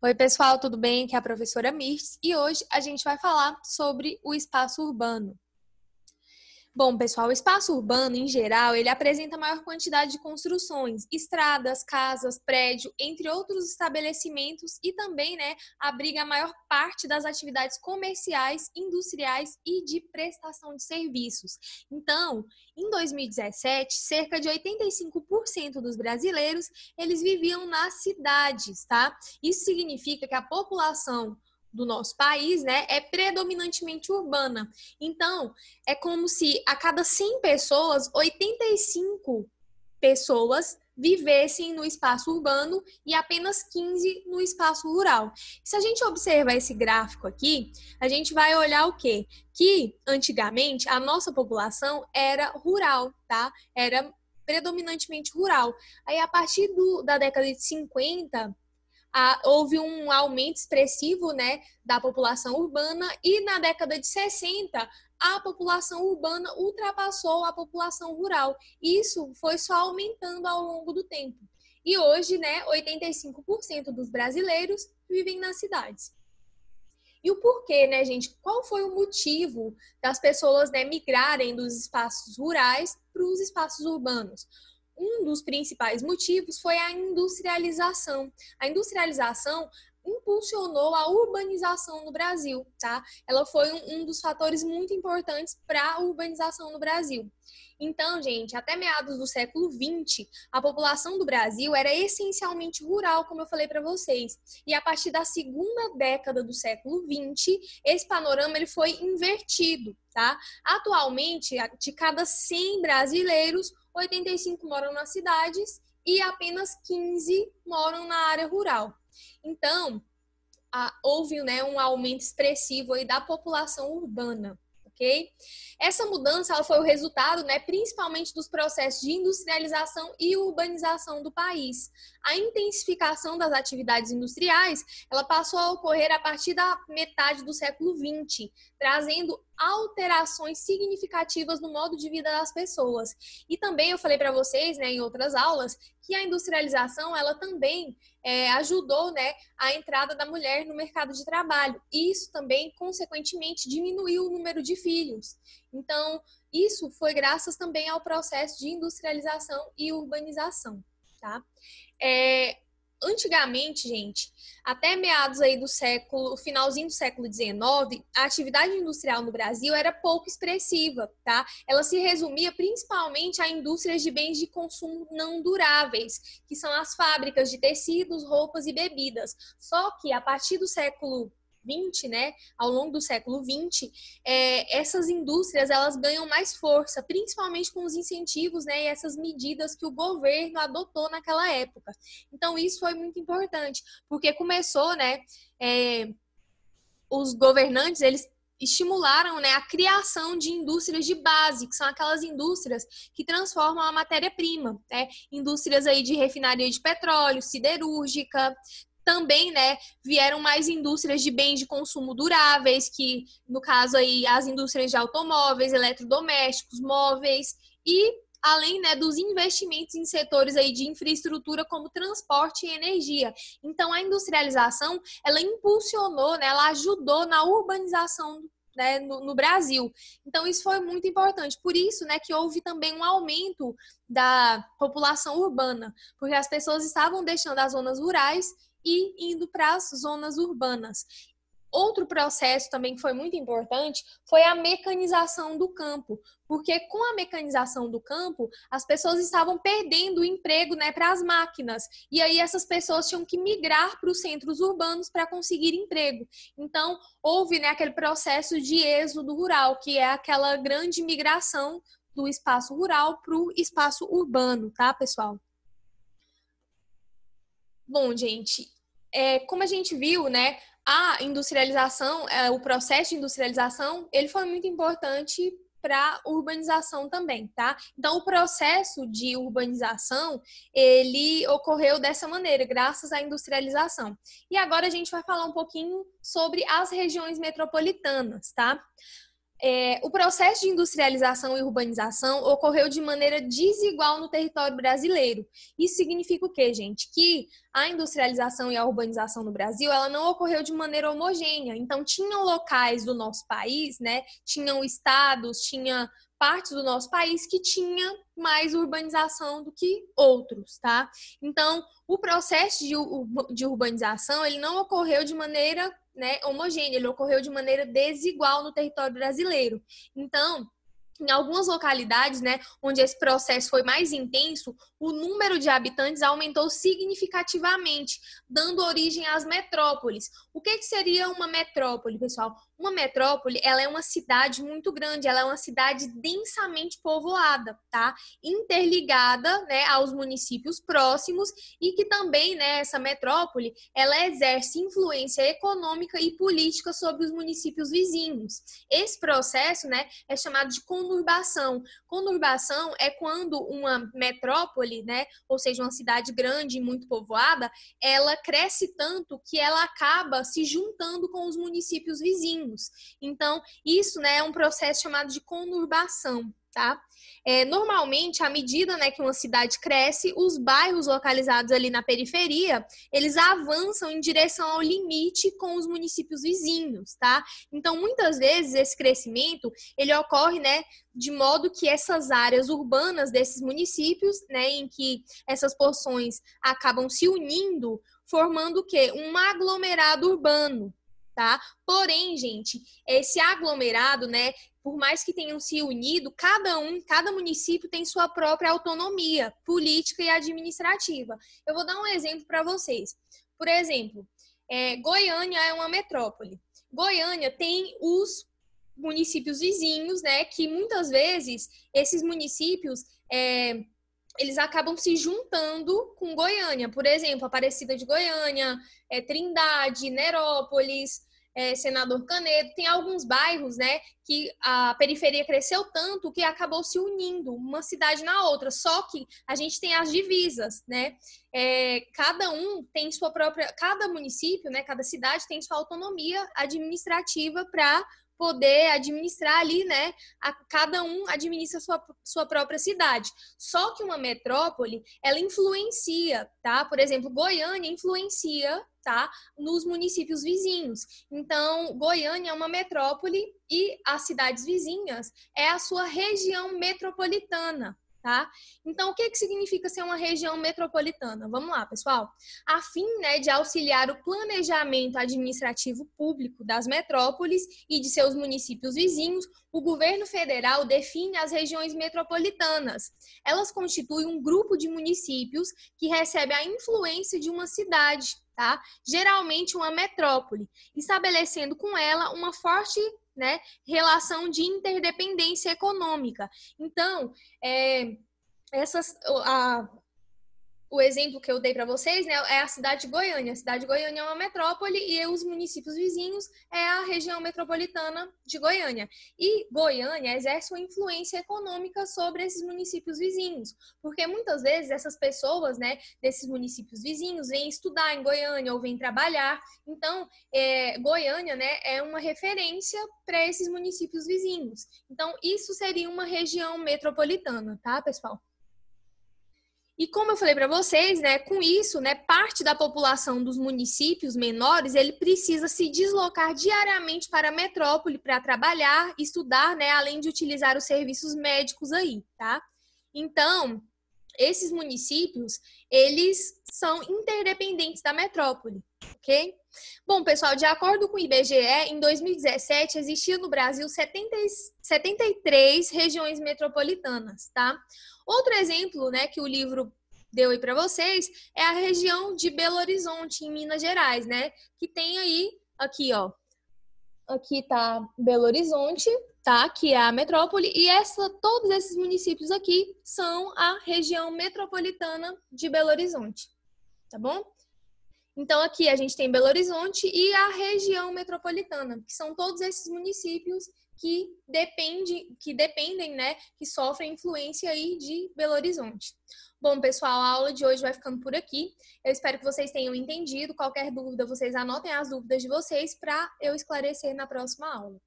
Oi, pessoal, tudo bem? Aqui é a professora Mirtes e hoje a gente vai falar sobre o espaço urbano. Bom, pessoal, o espaço urbano, em geral, ele apresenta maior quantidade de construções, estradas, casas, prédio, entre outros estabelecimentos e também, abriga a maior parte das atividades comerciais, industriais e de prestação de serviços. Então, em 2017, cerca de 85% dos brasileiros, eles viviam nas cidades, tá? Isso significa que a população do nosso país, é predominantemente urbana. Então, é como se a cada 100 pessoas, 85 pessoas vivessem no espaço urbano e apenas 15 no espaço rural. Se a gente observar esse gráfico aqui, a gente vai olhar o quê? Que antigamente a nossa população era rural, tá? Era predominantemente rural. Aí a partir da década de 50, houve um aumento expressivo, da população urbana e na década de 60 a população urbana ultrapassou a população rural. Isso foi só aumentando ao longo do tempo. E hoje, 85% dos brasileiros vivem nas cidades. E o porquê, gente? Qual foi o motivo das pessoas, migrarem dos espaços rurais para os espaços urbanos? Um dos principais motivos foi a industrialização. A industrialização impulsionou a urbanização no Brasil, tá? Ela foi um dos fatores muito importantes para a urbanização no Brasil. Então, gente, até meados do século XX, a população do Brasil era essencialmente rural, como eu falei para vocês. E a partir da segunda década do século XX, esse panorama ele foi invertido, tá? Atualmente, de cada 100 brasileiros, 85 moram nas cidades e apenas 15 moram na área rural. Então, houve um aumento expressivo aí da população urbana. Okay? Essa mudança ela foi o resultado, principalmente dos processos de industrialização e urbanização do país. A intensificação das atividades industriais ela passou a ocorrer a partir da metade do século XX, trazendo alterações significativas no modo de vida das pessoas. E também eu falei para vocês, em outras aulas, que a industrialização ela também ajudou, a entrada da mulher no mercado de trabalho. E isso também, consequentemente, diminuiu o número de filhos. Então, isso foi graças também ao processo de industrialização e urbanização, tá? Antigamente, gente, até meados aí do finalzinho do século XIX, a atividade industrial no Brasil era pouco expressiva, tá? Ela se resumia principalmente a indústrias de bens de consumo não duráveis, que são as fábricas de tecidos, roupas e bebidas. Só que a partir do século XX, ao longo do século XX, essas indústrias elas ganham mais força, principalmente com os incentivos, e essas medidas que o governo adotou naquela época. Então, isso foi muito importante, porque começou, os governantes, eles estimularam, a criação de indústrias de base, que são aquelas indústrias que transformam a matéria-prima, indústrias aí de refinaria de petróleo, siderúrgica. Também, vieram mais indústrias de bens de consumo duráveis, que, no caso aí, as indústrias de automóveis, eletrodomésticos, móveis e além, dos investimentos em setores aí de infraestrutura como transporte e energia. Então, a industrialização, ela impulsionou, ela ajudou na urbanização no Brasil. Então, isso foi muito importante. Por isso, que houve também um aumento da população urbana, porque as pessoas estavam deixando as zonas rurais e indo para as zonas urbanas. Outro processo também que foi muito importante foi a mecanização do campo, porque com a mecanização do campo, as pessoas estavam perdendo o emprego, para as máquinas, e aí essas pessoas tinham que migrar para os centros urbanos para conseguir emprego. Então, houve, aquele processo de êxodo rural, que é aquela grande migração do espaço rural para o espaço urbano, tá, pessoal? Bom, gente, como a gente viu, a industrialização, o processo de industrialização, ele foi muito importante para a urbanização também, tá? Então, o processo de urbanização, ele ocorreu dessa maneira, graças à industrialização. E agora a gente vai falar um pouquinho sobre as regiões metropolitanas, tá? O processo de industrialização e urbanização ocorreu de maneira desigual no território brasileiro. Isso significa o quê, gente? Que a industrialização e a urbanização no Brasil, ela não ocorreu de maneira homogênea. Então, tinham locais do nosso país, né? Tinham estados, tinha partes do nosso país que tinha mais urbanização do que outros, tá? Então, o processo de urbanização, ele não ocorreu de maneira, né, homogênea, ele ocorreu de maneira desigual no território brasileiro. Então, em algumas localidades, né, onde esse processo foi mais intenso, o número de habitantes aumentou significativamente, dando origem às metrópoles. O que seria uma metrópole, pessoal? Uma metrópole, ela é uma cidade muito grande, ela é uma cidade densamente povoada, tá? Interligada, né, aos municípios próximos e que também, né, essa metrópole, ela exerce influência econômica e política sobre os municípios vizinhos. Esse processo, né, é chamado de conurbação. Conurbação é quando uma metrópole, né, ou seja, uma cidade grande e muito povoada, ela cresce tanto que ela acaba se juntando com os municípios vizinhos. Então, isso, né, é um processo chamado de conurbação, tá? Normalmente, à medida, né, que uma cidade cresce, os bairros localizados ali na periferia, eles avançam em direção ao limite com os municípios vizinhos, tá? Então, muitas vezes, esse crescimento, ele ocorre, né, de modo que essas áreas urbanas desses municípios, né, em que essas porções acabam se unindo, formando o quê? Um aglomerado urbano, tá? Porém, gente, esse aglomerado, né, por mais que tenham se unido, cada município tem sua própria autonomia política e administrativa. Eu vou dar um exemplo para vocês. Por exemplo, Goiânia é uma metrópole. Goiânia tem os municípios vizinhos, né, que muitas vezes esses municípios eles acabam se juntando com Goiânia. Por exemplo, Aparecida de Goiânia, Trindade, Nerópolis, Senador Canedo. Tem alguns bairros, né, que a periferia cresceu tanto que acabou se unindo uma cidade na outra. Só que a gente tem as divisas, né? Cada um tem sua própria, cada município, né, cada cidade tem sua autonomia administrativa para poder administrar ali, né? Cada um administra sua própria cidade. Só que uma metrópole, ela influencia, tá? Por exemplo, Goiânia influencia, tá, nos municípios vizinhos. Então, Goiânia é uma metrópole e as cidades vizinhas é a sua região metropolitana. Tá? Então, o que significa ser uma região metropolitana? Vamos lá, pessoal. A fim, né, de auxiliar o planejamento administrativo público das metrópoles e de seus municípios vizinhos, o governo federal define as regiões metropolitanas. Elas constituem um grupo de municípios que recebe a influência de uma cidade, tá? Geralmente uma metrópole, estabelecendo com ela uma forte, né, relação de interdependência econômica. Então, o exemplo que eu dei para vocês, né, é a cidade de Goiânia. A cidade de Goiânia é uma metrópole e os municípios vizinhos é a região metropolitana de Goiânia. E Goiânia exerce uma influência econômica sobre esses municípios vizinhos, porque muitas vezes essas pessoas, né, desses municípios vizinhos vêm estudar em Goiânia ou vêm trabalhar. Então, Goiânia, né, é uma referência para esses municípios vizinhos. Então, isso seria uma região metropolitana, tá, pessoal? E como eu falei para vocês, né, com isso, né, parte da população dos municípios menores, ele precisa se deslocar diariamente para a metrópole para trabalhar, estudar, né, além de utilizar os serviços médicos aí, tá? Então, esses municípios, eles são interdependentes da metrópole, ok? Bom, pessoal, de acordo com o IBGE, em 2017 existia no Brasil 73 regiões metropolitanas, tá? Outro exemplo, né, que o livro deu aí para vocês é a região de Belo Horizonte, em Minas Gerais, né? Que tem aí, aqui, ó. Aqui tá Belo Horizonte, tá? Que é a metrópole, e todos esses municípios aqui são a região metropolitana de Belo Horizonte, tá bom? Então, aqui a gente tem Belo Horizonte e a região metropolitana, que são todos esses municípios que dependem, né, que sofrem influência aí de Belo Horizonte. Bom, pessoal, a aula de hoje vai ficando por aqui. Eu espero que vocês tenham entendido. Qualquer dúvida, vocês anotem as dúvidas de vocês para eu esclarecer na próxima aula.